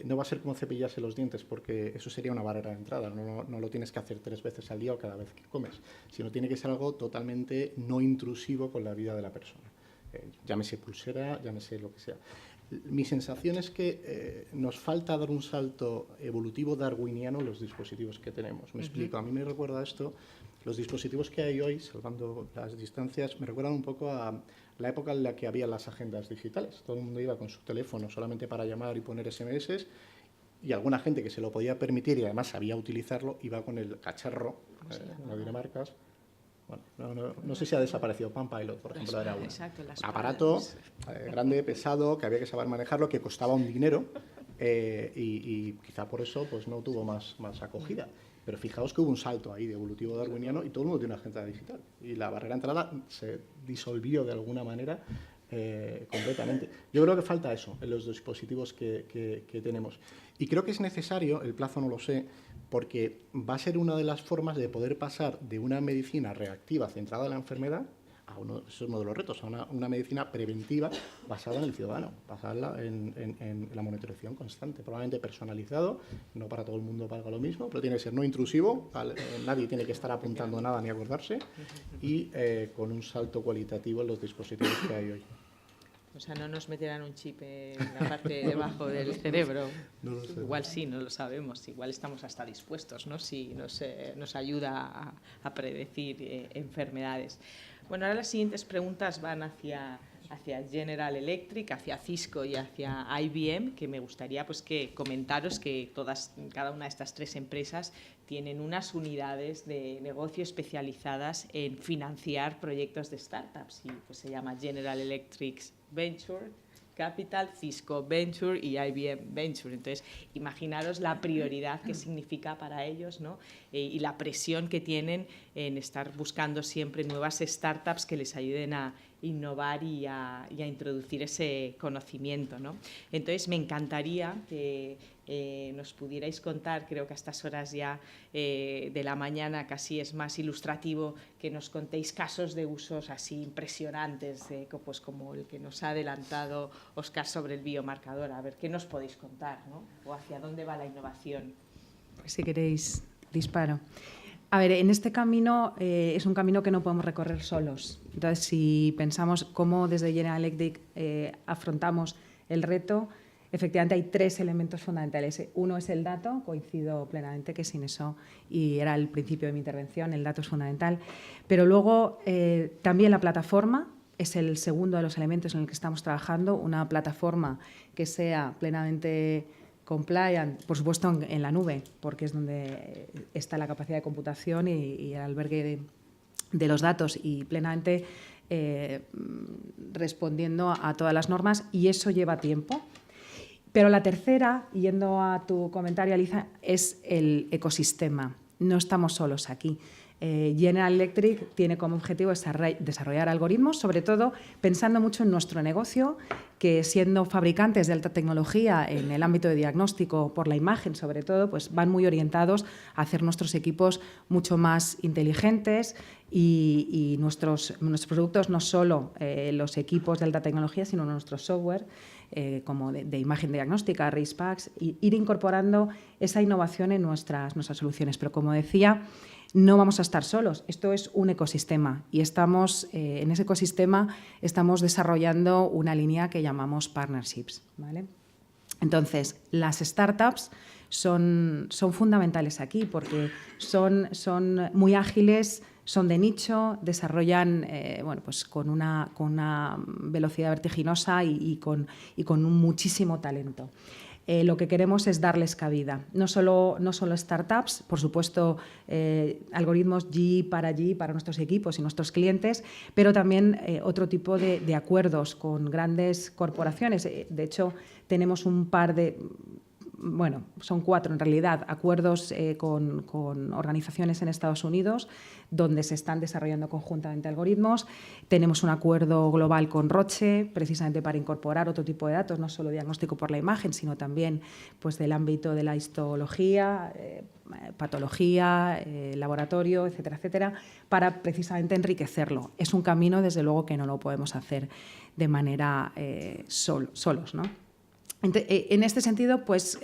No va a ser como cepillarse los dientes, porque eso sería una barrera de entrada. No lo tienes que hacer 3 veces al día o cada vez que comes, sino tiene que ser algo totalmente no intrusivo con la vida de la persona. Llámese pulsera, llámese lo que sea. Mi sensación es que nos falta dar un salto evolutivo darwiniano en los dispositivos que tenemos. Me explico. A mí me recuerda esto. Los dispositivos que hay hoy, salvando las distancias, me recuerdan un poco a la época en la que había las agendas digitales. Todo el mundo iba con su teléfono solamente para llamar y poner SMS, y alguna gente que se lo podía permitir y además sabía utilizarlo, iba con el cacharro, no diré marcas. Bueno, no sé si ha desaparecido. Palm Pilot, por ejemplo, era un aparato grande, pesado, que había que saber manejarlo, que costaba un dinero, y quizá por eso pues, no tuvo más acogida. Pero fijaos que hubo un salto ahí de evolutivo darwiniano y todo el mundo tiene una agenda digital. Y la barrera de entrada se disolvió de alguna manera completamente. Yo creo que falta eso en los dispositivos que tenemos. Y creo que es necesario, el plazo no lo sé, porque va a ser una de las formas de poder pasar de una medicina reactiva centrada en la enfermedad eso es uno de los retos, a una medicina preventiva basada en el ciudadano, basada en la monitorización constante, probablemente personalizado, no para todo el mundo valga lo mismo, pero tiene que ser no intrusivo, nadie tiene que estar apuntando nada ni acordarse, y con un salto cualitativo en los dispositivos que hay hoy. O sea, no nos meterán un chip en la parte de debajo del cerebro. No lo sé. Igual sí, no lo sabemos. Igual estamos hasta dispuestos, ¿no? Si nos ayuda a predecir enfermedades. Bueno, ahora las siguientes preguntas van hacia General Electric, hacia Cisco y hacia IBM, que me gustaría pues, que comentaros que cada una de estas 3 empresas tienen unas unidades de negocio especializadas en financiar proyectos de startups y pues, se llama General Electric Venture Capital, Cisco Venture y IBM Venture. Entonces, imaginaros la prioridad que significa para ellos, ¿no? Y la presión que tienen en estar buscando siempre nuevas startups que les ayuden a innovar y a introducir ese conocimiento, ¿no? Entonces, me encantaría que nos pudierais contar, creo que a estas horas ya de la mañana casi es más ilustrativo que nos contéis casos de usos así impresionantes, pues como el que nos ha adelantado Óscar sobre el biomarcador. A ver, ¿qué nos podéis contar, ¿no? O hacia dónde va la innovación. Pues si queréis, disparo. A ver, en este camino es un camino que no podemos recorrer solos. Entonces, si pensamos cómo desde General Electric afrontamos el reto, efectivamente hay 3 elementos fundamentales. Uno es el dato, coincido plenamente que sin eso, y era el principio de mi intervención, el dato es fundamental. Pero luego también la plataforma es el segundo de los elementos en el que estamos trabajando, una plataforma que sea plenamente compliant, por supuesto en la nube, porque es donde está la capacidad de computación y el albergue de los datos y plenamente respondiendo a todas las normas, y eso lleva tiempo. Pero la tercera, yendo a tu comentario, Alicia, es el ecosistema. No estamos solos aquí. General Electric tiene como objetivo desarrollar algoritmos, sobre todo pensando mucho en nuestro negocio, que siendo fabricantes de alta tecnología en el ámbito de diagnóstico por la imagen, sobre todo, pues van muy orientados a hacer nuestros equipos mucho más inteligentes y nuestros productos, no solo los equipos de alta tecnología, sino nuestro software, como de imagen diagnóstica, RacePacs, ir incorporando esa innovación en nuestras soluciones. Pero como decía, no vamos a estar solos. Esto es un ecosistema y en ese ecosistema estamos desarrollando una línea que llamamos partnerships, ¿vale? Entonces, las startups son fundamentales aquí porque son muy ágiles, son de nicho, desarrollan pues con una velocidad vertiginosa y con muchísimo talento. lo que queremos es darles cabida. No solo startups, por supuesto, algoritmos allí para nuestros equipos y nuestros clientes, pero también otro tipo de acuerdos con grandes corporaciones. De hecho, tenemos un par de... Bueno, son 4 en realidad, acuerdos con organizaciones en Estados Unidos donde se están desarrollando conjuntamente algoritmos. Tenemos un acuerdo global con Roche, precisamente para incorporar otro tipo de datos, no solo diagnóstico por la imagen, sino también pues, del ámbito de la histología, patología, laboratorio, etcétera, etcétera, para precisamente enriquecerlo. Es un camino, desde luego, que no lo podemos hacer de manera solos, ¿no? En este sentido, pues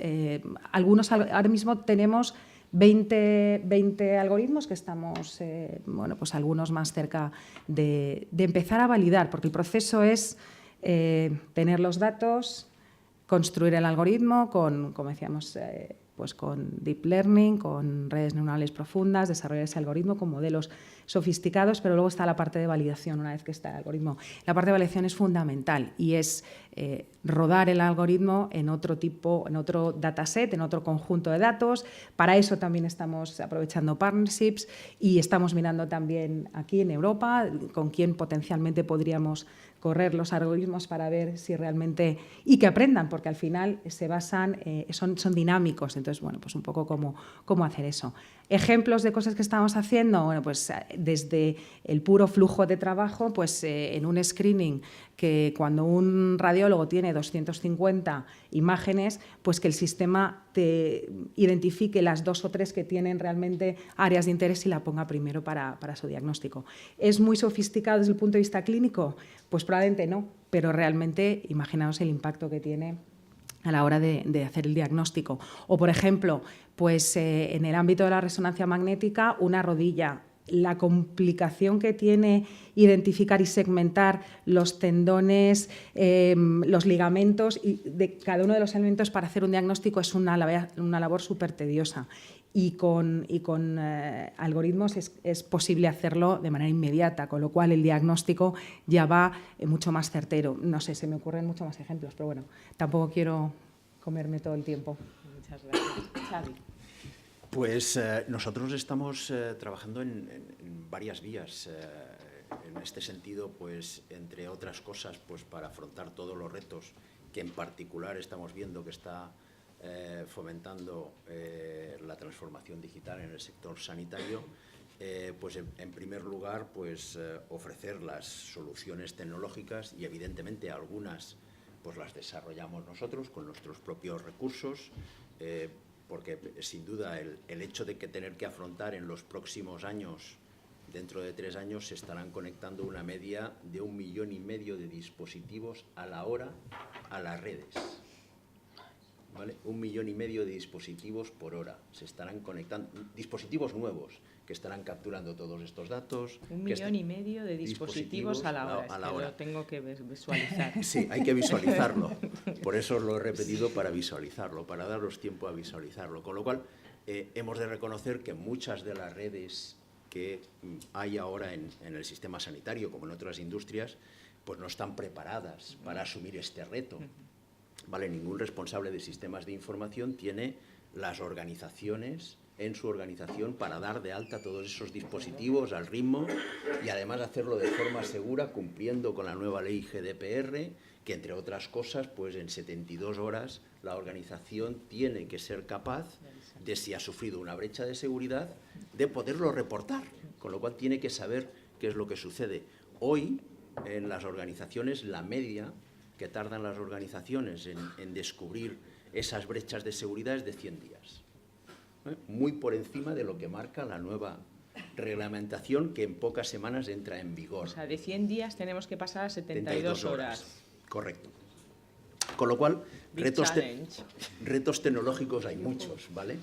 ahora mismo tenemos 20 algoritmos que estamos, bueno, pues algunos más cerca de empezar a validar, porque el proceso es tener los datos, construir el algoritmo como decíamos, pues con deep learning, con redes neuronales profundas, desarrollar ese algoritmo con modelos sofisticados, pero luego está la parte de validación una vez que está el algoritmo. La parte de validación es fundamental y es rodar el algoritmo en otro dataset, en otro conjunto de datos. Para eso también estamos aprovechando partnerships y estamos mirando también aquí en Europa con quién potencialmente podríamos correr los algoritmos para ver si realmente... y que aprendan, porque al final se basan, son dinámicos. Entonces, bueno, pues un poco cómo hacer eso. Ejemplos de cosas que estamos haciendo, bueno, pues desde el puro flujo de trabajo, pues en un screening que cuando un radiólogo tiene 250 imágenes, pues que el sistema te identifique las 2 o 3 que tienen realmente áreas de interés y la ponga primero para su diagnóstico. ¿Es muy sofisticado desde el punto de vista clínico? Pues probablemente no, pero realmente imaginaos el impacto que tiene a la hora de hacer el diagnóstico. O, por ejemplo, pues, en el ámbito de la resonancia magnética, una rodilla. La complicación que tiene identificar y segmentar los tendones, los ligamentos y de cada uno de los elementos para hacer un diagnóstico es una labor súper tediosa. Y con algoritmos es posible hacerlo de manera inmediata, con lo cual el diagnóstico ya va mucho más certero. No sé, se me ocurren muchos más ejemplos, pero bueno, tampoco quiero comerme todo el tiempo. Muchas gracias. Xavi. Pues nosotros estamos trabajando en varias vías. En este sentido, pues entre otras cosas, pues para afrontar todos los retos que en particular estamos viendo que está fomentando la transformación digital en el sector sanitario, pues en primer lugar, pues ofrecer las soluciones tecnológicas y evidentemente algunas pues las desarrollamos nosotros con nuestros propios recursos, porque sin duda el hecho de que tener que afrontar en los próximos años, dentro de 3 años, se estarán conectando una media de 1,5 millones de dispositivos a la hora a las redes. ¿Vale? 1,5 millones de dispositivos por hora se estarán conectando, dispositivos nuevos que estarán capturando todos estos datos. 1,5 millones de dispositivos a la hora. Lo tengo que visualizar. Sí, hay que visualizarlo. Por eso lo he repetido, para visualizarlo, para daros tiempo a visualizarlo. Con lo cual, hemos de reconocer que muchas de las redes que hay ahora en el sistema sanitario, como en otras industrias, pues no están preparadas para asumir este reto. ¿Vale? Ningún responsable de sistemas de información tiene las organizaciones en su organización para dar de alta todos esos dispositivos al ritmo y además hacerlo de forma segura, cumpliendo con la nueva ley GDPR, que entre otras cosas, pues en 72 horas la organización tiene que ser capaz de, si ha sufrido una brecha de seguridad, de poderlo reportar, con lo cual tiene que saber qué es lo que sucede. Hoy, en las organizaciones, la media que tardan las organizaciones en descubrir esas brechas de seguridad es de 100 días. Muy por encima de lo que marca la nueva reglamentación que en pocas semanas entra en vigor. O sea, de 100 días tenemos que pasar a 72 horas. Correcto. Con lo cual, retos tecnológicos hay muchos, ¿vale?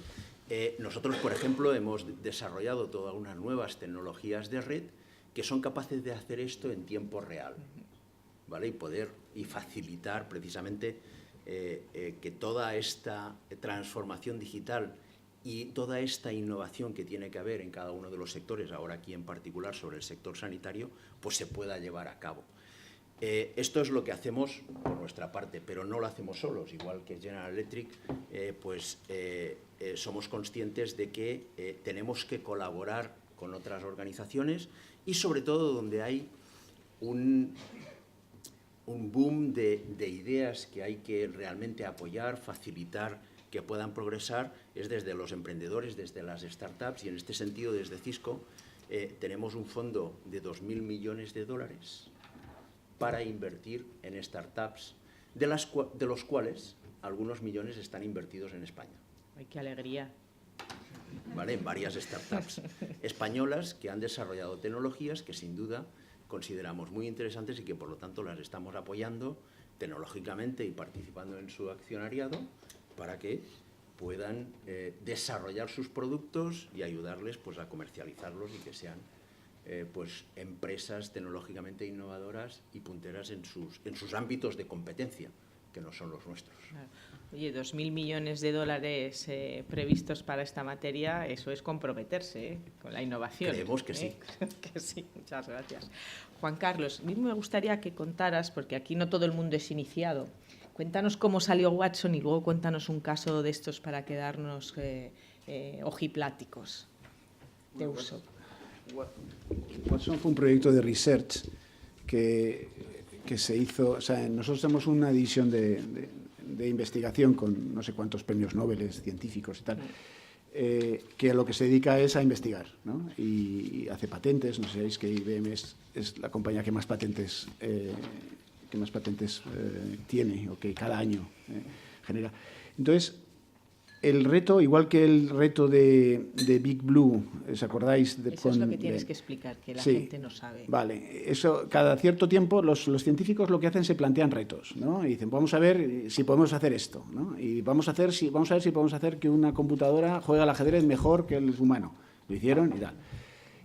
Nosotros, por ejemplo, hemos desarrollado todas unas nuevas tecnologías de red que son capaces de hacer esto en tiempo real, ¿vale? Y facilitar precisamente que toda esta transformación digital y toda esta innovación que tiene que haber en cada uno de los sectores, ahora aquí en particular sobre el sector sanitario, pues se pueda llevar a cabo. Esto es lo que hacemos por nuestra parte, pero no lo hacemos solos, igual que General Electric, somos conscientes de que tenemos que colaborar con otras organizaciones y sobre todo donde hay un boom de ideas que hay que realmente apoyar, facilitar que puedan progresar, es desde los emprendedores, desde las startups, y en este sentido desde Cisco tenemos un fondo de 2.000 millones de dólares para invertir en startups, de los cuales algunos millones están invertidos en España. ¡Ay, qué alegría! ¿Vale? En varias startups españolas que han desarrollado tecnologías que sin duda consideramos muy interesantes y que por lo tanto las estamos apoyando tecnológicamente y participando en su accionariado para que puedan desarrollar sus productos y ayudarles pues, a comercializarlos y que sean pues, empresas tecnológicamente innovadoras y punteras en sus ámbitos de competencia, que no son los nuestros. Claro. Oye, 2.000 millones de dólares previstos para esta materia, eso es comprometerse con la innovación. Creemos que sí. Que sí, muchas gracias. Juan Carlos, a mí me gustaría que contaras, porque aquí no todo el mundo es iniciado, cuéntanos cómo salió Watson y luego cuéntanos un caso de estos para quedarnos ojipláticos de uso. Watson fue un proyecto de research que se hizo, o sea, nosotros tenemos una división de investigación con no sé cuántos premios Nobel científicos y tal, que a lo que se dedica es a investigar, ¿no? Y hace patentes. No sé si sabéis que IBM es la compañía que más patentes tiene o que cada año genera. Entonces, el reto, igual que el reto de Big Blue, ¿os acordáis? Eso es lo que tienes que explicar, que la gente no sabe. Vale, eso cada cierto tiempo los científicos lo que hacen se plantean retos, ¿no? Y dicen, vamos a ver si podemos hacer esto, ¿no? Y vamos a ver si podemos hacer que una computadora juegue al ajedrez mejor que el humano. Lo hicieron y tal.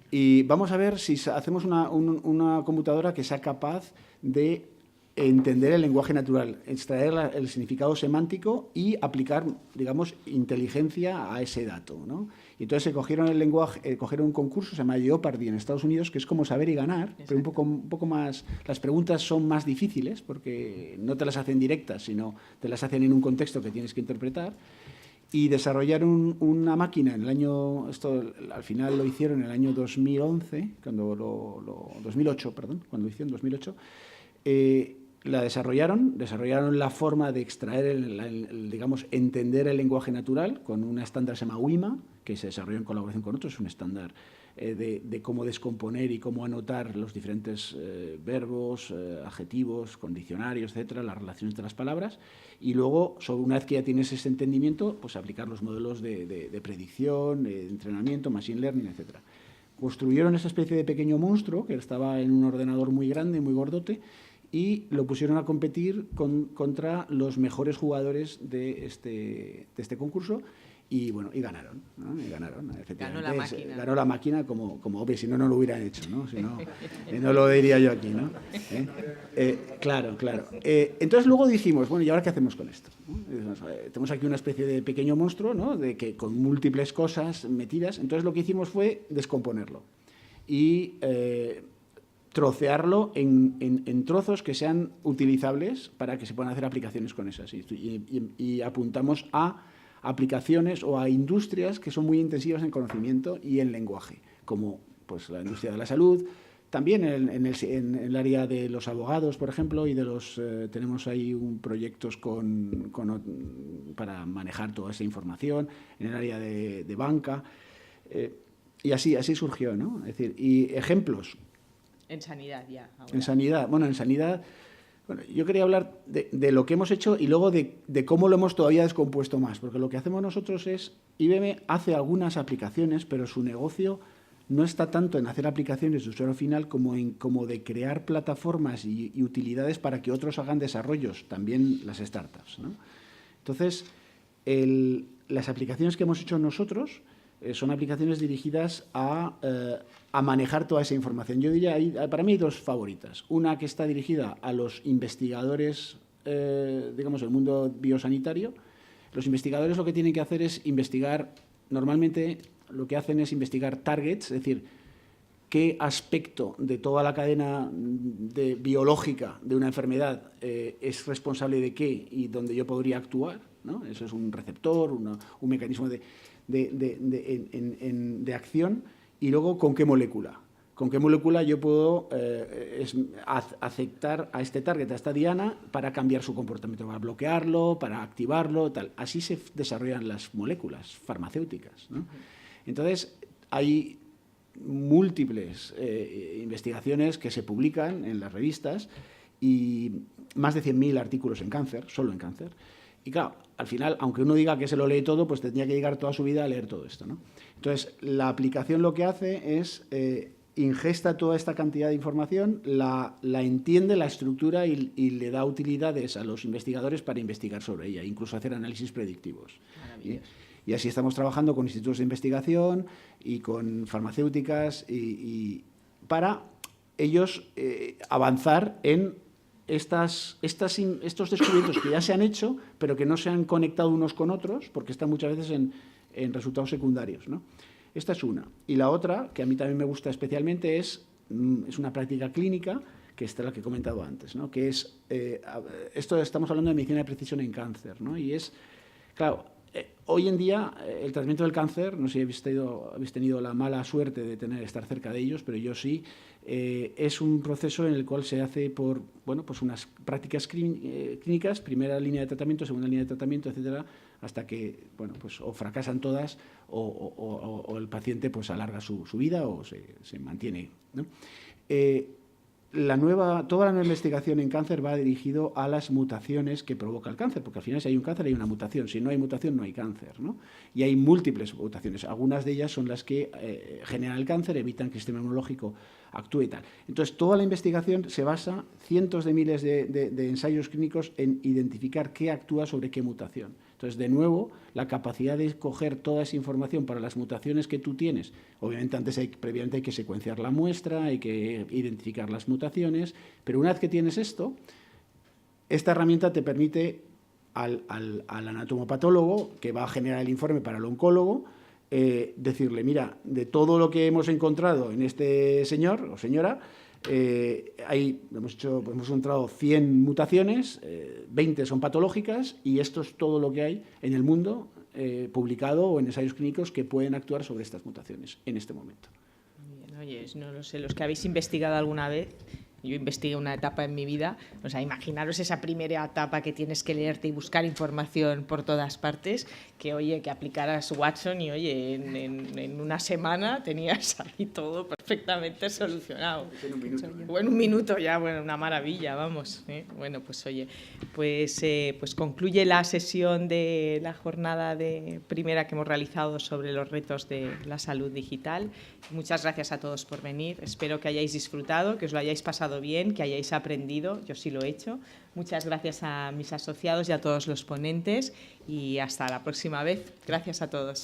Y vamos a ver si hacemos una computadora que sea capaz de entender el lenguaje natural, extraer el significado semántico y aplicar, digamos, inteligencia a ese dato, ¿no? Y entonces se cogieron el lenguaje, cogieron un concurso, se llama Jeopardy en Estados Unidos, que es como saber y ganar. Exacto. Pero un poco más, las preguntas son más difíciles porque no te las hacen directas, sino te las hacen en un contexto que tienes que interpretar. Y desarrollaron una máquina en el año, esto al final lo hicieron en el año 2011, 2008, perdón, cuando lo hicieron, 2008, la desarrollaron la forma de extraer, digamos, entender el lenguaje natural con un estándar que se llama WIMA, que se desarrolló en colaboración con otros, es un estándar de cómo descomponer y cómo anotar los diferentes verbos, adjetivos, condicionarios, etcétera, las relaciones de las palabras, y luego, una vez que ya tienes ese entendimiento, pues aplicar los modelos de predicción, de entrenamiento, machine learning, etcétera. Construyeron esa especie de pequeño monstruo que estaba en un ordenador muy grande, muy gordote, y lo pusieron a competir contra los mejores jugadores de este concurso y bueno, y ganaron, ¿no? Y ganaron, efectivamente. Ganó la máquina. Ganó la máquina como obvio, si no, no lo hubieran hecho, ¿no? Si no, no lo diría yo aquí, ¿no? Claro. Entonces luego dijimos, bueno, ¿y ahora qué hacemos con esto? ¿No? Tenemos aquí una especie de pequeño monstruo, ¿no? Con múltiples cosas metidas. Entonces lo que hicimos fue descomponerlo y trocearlo en trozos que sean utilizables para que se puedan hacer aplicaciones con esas. Y apuntamos a aplicaciones o a industrias que son muy intensivas en conocimiento y en lenguaje, como pues, la industria de la salud, también en el área de los abogados, por ejemplo, y tenemos ahí proyectos para manejar toda esa información, en el área de banca, y así surgió, ¿no? Es decir, y ejemplos. En sanidad ya. Ahora. En sanidad, bueno, yo quería hablar de lo que hemos hecho y luego de cómo lo hemos todavía descompuesto más, porque lo que hacemos nosotros es, IBM hace algunas aplicaciones, pero su negocio no está tanto en hacer aplicaciones de usuario final como de crear plataformas y utilidades para que otros hagan desarrollos, también las startups, ¿no? Entonces, las aplicaciones que hemos hecho nosotros son aplicaciones dirigidas a manejar toda esa información. Yo diría, para mí hay dos favoritas. Una que está dirigida a los investigadores, digamos, del mundo biosanitario. Los investigadores lo que tienen que hacer es investigar, normalmente lo que hacen es investigar targets, es decir, qué aspecto de toda la cadena biológica de una enfermedad es responsable de qué y dónde yo podría actuar, ¿no? Eso es un receptor, un mecanismo de acción, y luego con qué molécula. Con qué molécula yo puedo aceptar a este target, a esta diana, para cambiar su comportamiento, para bloquearlo, para activarlo, tal. Así se desarrollan las moléculas farmacéuticas, ¿no? Entonces, hay múltiples investigaciones que se publican en las revistas y más de 100.000 artículos en cáncer, solo en cáncer. Y claro, al final, aunque uno diga que se lo lee todo, pues tendría que llegar toda su vida a leer todo esto, ¿no? Entonces, la aplicación lo que hace es ingesta toda esta cantidad de información, la entiende, la estructura y le da utilidades a los investigadores para investigar sobre ella, incluso hacer análisis predictivos. Y así estamos trabajando con institutos de investigación y con farmacéuticas y para ellos avanzar en estos descubrimientos que ya se han hecho, pero que no se han conectado unos con otros, porque están muchas veces en resultados secundarios, ¿no? Esta es una. Y la otra, que a mí también me gusta especialmente, es una práctica clínica, que es la que he comentado antes, ¿no? Que es, esto estamos hablando de medicina de precisión en cáncer, ¿no? Y es, claro, hoy en día el tratamiento del cáncer, no sé si habéis tenido la mala suerte de estar cerca de ellos, pero yo sí, es un proceso en el cual se hace por, bueno, pues unas prácticas clínicas, primera línea de tratamiento, segunda línea de tratamiento, etcétera, hasta que, bueno, pues o fracasan todas o el paciente pues alarga su vida o se mantiene, ¿no? Toda la nueva investigación en cáncer va dirigido a las mutaciones que provoca el cáncer, porque al final si hay un cáncer hay una mutación, si no hay mutación no hay cáncer, ¿no? Y hay múltiples mutaciones, algunas de ellas son las que generan el cáncer, evitan que el sistema inmunológico actúe y tal. Entonces, toda la investigación se basa, cientos de miles de ensayos clínicos, en identificar qué actúa sobre qué mutación. Entonces, de nuevo, la capacidad de coger toda esa información para las mutaciones que tú tienes, obviamente previamente hay que secuenciar la muestra, hay que identificar las mutaciones, pero una vez que tienes esto, esta herramienta te permite al anatomopatólogo, que va a generar el informe para el oncólogo, decirle, mira, de todo lo que hemos encontrado en este señor o señora, hemos encontrado 100 mutaciones, 20 son patológicas y esto es todo lo que hay en el mundo publicado o en ensayos clínicos que pueden actuar sobre estas mutaciones en este momento. Bien, oye, no lo sé, los que habéis investigado alguna vez, yo investigué una etapa en mi vida, o sea, imaginaros esa primera etapa que tienes que leerte y buscar información por todas partes, que oye, que aplicaras Watson y oye, en una semana tenías ahí todo perfectamente solucionado. En un minuto. O en un minuto ya, bueno, una maravilla, vamos. Bueno, pues oye, pues concluye la sesión de la jornada primera que hemos realizado sobre los retos de la salud digital. Muchas gracias a todos por venir, espero que hayáis disfrutado, que os lo hayáis pasado bien, que hayáis aprendido, yo sí lo he hecho. Muchas gracias a mis asociados y a todos los ponentes y hasta la próxima vez. Gracias a todos.